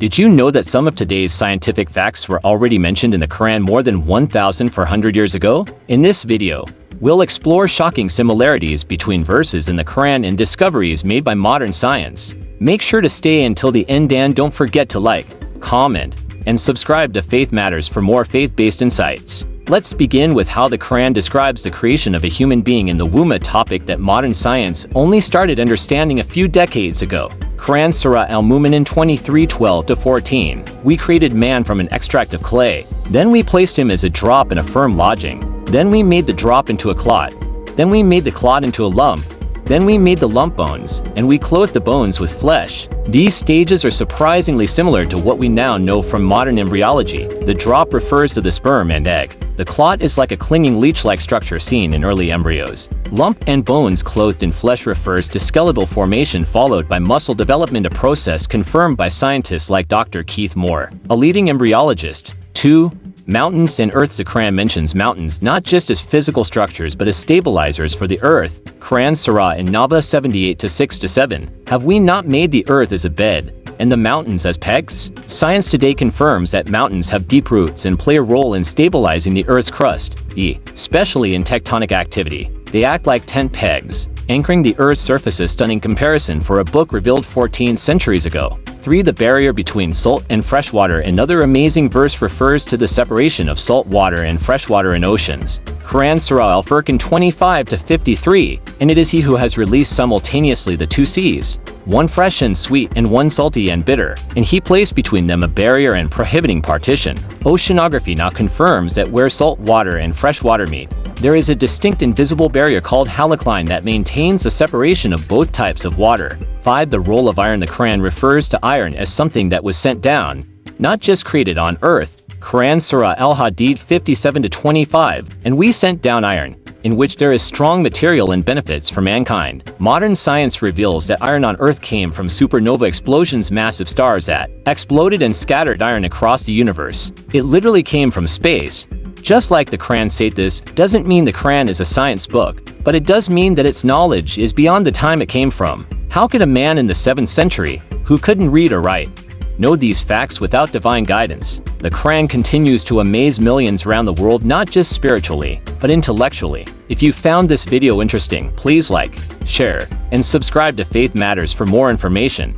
Did you know that some of today's scientific facts were already mentioned in the Quran more than 1,400 years ago? In this video, we'll explore shocking similarities between verses in the Quran and discoveries made by modern science. Make sure to stay until the end and don't forget to like, comment, and subscribe to Faith Matters for more faith-based insights. Let's begin with how the Quran describes the creation of a human being in the womb, a topic that modern science only started understanding a few decades ago. Quran Surah Al-Mu'minin 23:12-14. We created man from an extract of clay. Then we placed him as a drop in a firm lodging. Then we made the drop into a clot. Then we made the clot into a lump. Then we made the lump bones, and we clothed the bones with flesh. These stages are surprisingly similar to what we now know from modern embryology. The drop refers to the sperm and egg. The clot is like a clinging leech-like structure seen in early embryos. Lump and bones clothed in flesh refers to skeletal formation followed by muscle development, a process confirmed by scientists like Dr. Keith Moore, a leading embryologist. 2. Mountains and Earth. The Quran mentions mountains not just as physical structures but as stabilizers for the earth. Quran Surah An-Naba 78:6-7. Have we not made the earth as a bed, and the mountains as pegs? Science today confirms that mountains have deep roots and play a role in stabilizing the Earth's crust, especially in tectonic activity. They act like tent pegs, anchoring the Earth's surface. A stunning comparison for a book revealed 14 centuries ago. 3. The barrier between salt and freshwater. Another amazing verse refers to the separation of salt water and freshwater in oceans. Quran Surah Al-Furqan 25:53. And it is he who has released simultaneously the two seas, one fresh and sweet and one salty and bitter, and he placed between them a barrier and prohibiting partition. Oceanography now confirms that where salt water and fresh water meet, there is a distinct invisible barrier called halocline that maintains the separation of both types of water. 5. The role of iron. The Quran refers to iron as something that was sent down, not just created on earth. Quran Surah Al-Hadid 57:25. And we sent down iron, in which there is strong material and benefits for mankind. Modern science reveals that iron on Earth came from supernova explosions, massive stars that exploded and scattered iron across the universe. It literally came from space. Just like the Quran said, this doesn't mean the Quran is a science book, but it does mean that its knowledge is beyond the time it came from. How could a man in the 7th century, who couldn't read or write, know these facts without divine guidance? The Quran continues to amaze millions around the world, not just spiritually, but intellectually. If you found this video interesting, please like, share, and subscribe to Faith Matters for more information.